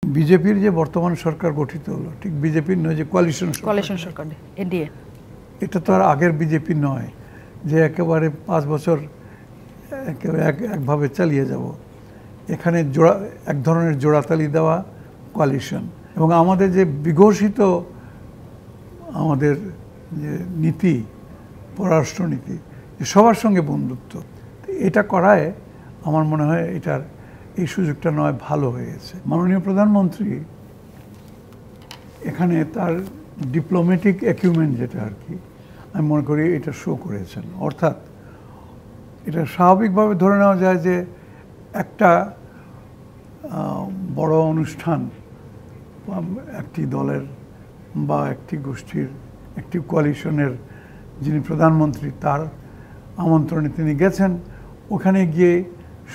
বিজেপির যে বর্তমান সরকার গঠিত হলো, ঠিক বিজেপির নয়, যে কোয়ালিশন সরকার এনডিএ, এটা তো আর আগের বিজেপি নয় যে একেবারে 5 বছর একেবারে একভাবে চালিয়ে যাব। এখানে এক ধরনের জোড়াতালি দেওয়া কোয়ালিশন, এবং আমাদের যে বিঘোষিত আমাদের যে নীতি, পররাষ্ট্রনীতি, সবার সঙ্গে বন্ধুত্ব, এটা করায় আমার মনে হয় এটার এই সুযোগটা নয় ভালো হয়েছে। মাননীয় প্রধানমন্ত্রী এখানে তার ডিপ্লোম্যাটিক অ্যাকিউমেন্ট যেটা আর কি, আমি মনে করি এটা শো করেছেন। অর্থাৎ এটা স্বাভাবিকভাবে ধরে নেওয়া যায় যে একটা বড় অনুষ্ঠান একটি দলের বা একটি গোষ্ঠীর, একটি কোয়ালিশনের যিনি প্রধানমন্ত্রী, তার আমন্ত্রণে তিনি গেছেন। ওখানে গিয়ে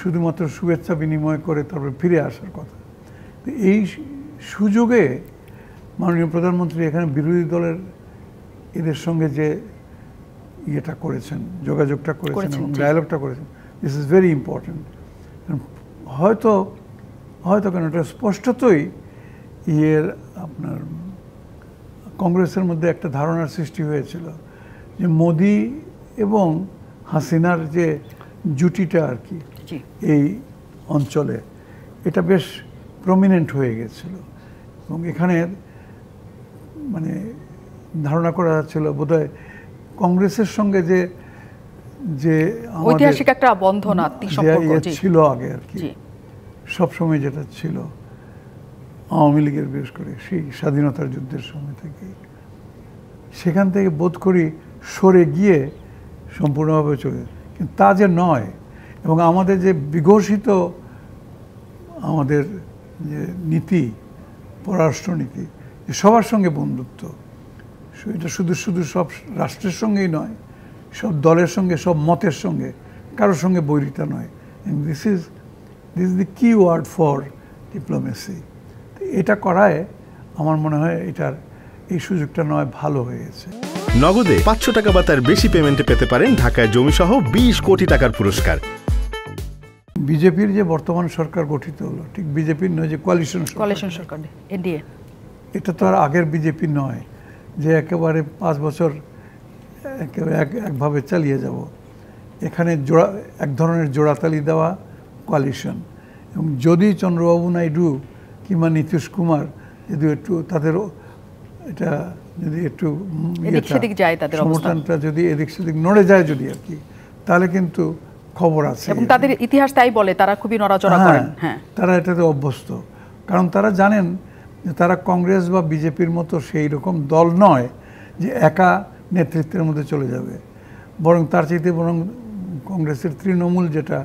শুধুমাত্র শুভেচ্ছা বিনিময় করে তারপরে ফিরে আসার কথা। তো এই সুযোগে মাননীয় প্রধানমন্ত্রী এখানে বিরোধী দলের এদের সঙ্গে যে ইয়েটা করেছেন, যোগাযোগটা করেছেন এবং ডায়ালগটা করেছেন, দিস ইজ ভেরি ইম্পর্ট্যান্ট। হয়তো কেন এটা স্পষ্টতই আপনার কংগ্রেসের মধ্যে একটা ধারণার সৃষ্টি হয়েছিল যে মোদি এবং হাসিনার যে জুটিটা আর কি এই অঞ্চলে, এটা বেশ প্রমিনেন্ট হয়ে গেছিল। এবং এখানে মানে ধারণা করা যাচ্ছিল বোধহয় কংগ্রেসের সঙ্গে যে ঐতিহাসিক একটা বন্ধন, আত্মিক সম্পর্ক ছিল আগে আর কি, সবসময় যেটা ছিল আওয়ামী লীগের, বিশেষ করে সেই স্বাধীনতার যুদ্ধের সময় থেকে, সেখান থেকে বোধ করি সরে গিয়ে সম্পূর্ণভাবে চলে, কিন্তু তা যে নয়। এবং আমাদের যে বিঘোষিত আমাদের যে নীতি, পররাষ্ট্রনীতি, সবার সঙ্গে বন্ধুত্ব, এটা শুধু সব রাষ্ট্রের সঙ্গেই নয়, সব দলের সঙ্গে, সব মতের সঙ্গে, কারোর সঙ্গে বৈরিতা নয়। দিস ইজ দি কি ওয়ার্ড ফর ডিপ্লোমেসি। এটা করায় আমার মনে হয় এটার এই সুযোগটা নয় ভালো হয়েছে। নগদে 500 টাকা বা তার বেশি পেমেন্টে পেতে পারেন ঢাকায় জমিসহ 20 কোটি টাকার পুরস্কার। বিজেপির যে বর্তমান সরকার গঠিত হলো, ঠিক বিজেপির নয়, যে কোয়ালিশন সরকার এনডিএ, এটা তো আর আগের বিজেপি নয় যে একেবারে 5 বছর একেবারে একভাবে চালিয়ে যাব। এখানে এক ধরনের জোড়াতালি দেওয়া কোয়ালিশন, এবং যদি চন্দ্রবাবু নাইডু কিংবা নীতিশ কুমার যদি একটু তাদের এটা যদি একটু সমর্থনটা যদি এদিক সেদিক নড়ে যায় যদি আর কি, তাহলে কিন্তু খবর আছে। এবং তাদের ইতিহাস তাই বলে, তারা খুবই নড়াচড়া করেন। হ্যাঁ, তারা এটাতে অভ্যস্ত, কারণ তারা জানেন যে তারা কংগ্রেস বা বিজেপির মতো সেই রকম দল নয় যে একা নেতৃত্বের মধ্যে চলে যাবে। বরং তার চাইতে বরং কংগ্রেসের তৃণমূল যেটা,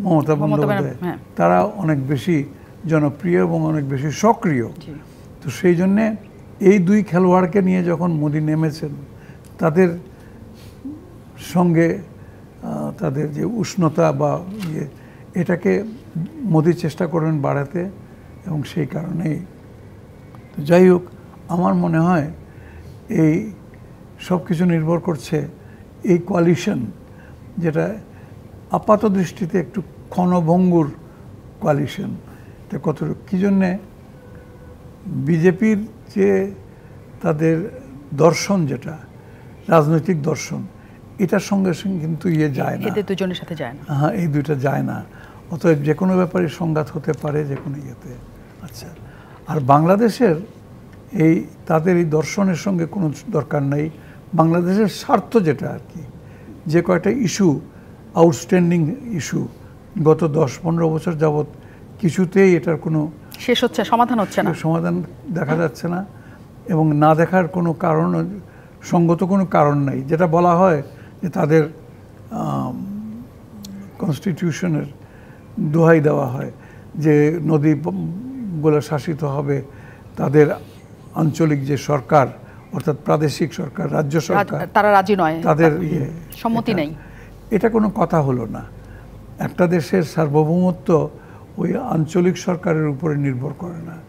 মমতা বন্দ্যোপাধ্যায়, তারা অনেক বেশি জনপ্রিয় এবং অনেক বেশি সক্রিয়। তো সেই জন্যে এই দুই খেলোয়াড়কে নিয়ে যখন মোদি নেমেছেন, তাদের সঙ্গে তাদের যে উষ্ণতা বা এটাকে মোদি চেষ্টা করবেন বাড়াতে, এবং সেই কারণেই তো যাই হোক, আমার মনে হয় এই সব কিছু নির্ভর করছে এই কোয়ালিশন, যেটা আপাত দৃষ্টিতে একটু ক্ষণভঙ্গুর কোয়ালিশন, এটা কতটুকু কী জন্যে বিজেপির যে তাদের দর্শন, যেটা রাজনৈতিক দর্শন, এটার সঙ্গে কিন্তু যায় না, এদের দুজনের সাথে যায় না। হ্যাঁ, এই দুইটা যায় না। অতএব যে কোনো ব্যাপারে সংঘাত হতে পারে যে কোনো ইয়েতে। আচ্ছা, আর বাংলাদেশের তাদের এই দর্শনের সঙ্গে কোনো দরকার নেই। বাংলাদেশের স্বার্থ যেটা আর কি, যে কয়টা ইস্যু, আউটস্ট্যান্ডিং ইস্যু, গত 10-15 বছর যাবৎ কিছুতেই এটার কোনো শেষ হচ্ছে, সমাধান হচ্ছে না, সমাধান দেখা যাচ্ছে না, এবং না দেখার কোনো কারণ, সঙ্গত কোনো কারণ নাই। যেটা বলা হয় যে তাদের কনস্টিটিউশনের দোহাই দেওয়া হয় যে নদী বলে শাসিত হবে তাদের আঞ্চলিক যে সরকার, অর্থাৎ প্রাদেশিক সরকার, রাজ্য সরকার, তারা রাজি নয়, তাদের সম্মতি নেই। এটা কোনো কথা হলো না। একটা দেশের সার্বভৌমত্ব ওই আঞ্চলিক সরকারের উপরে নির্ভর করে না।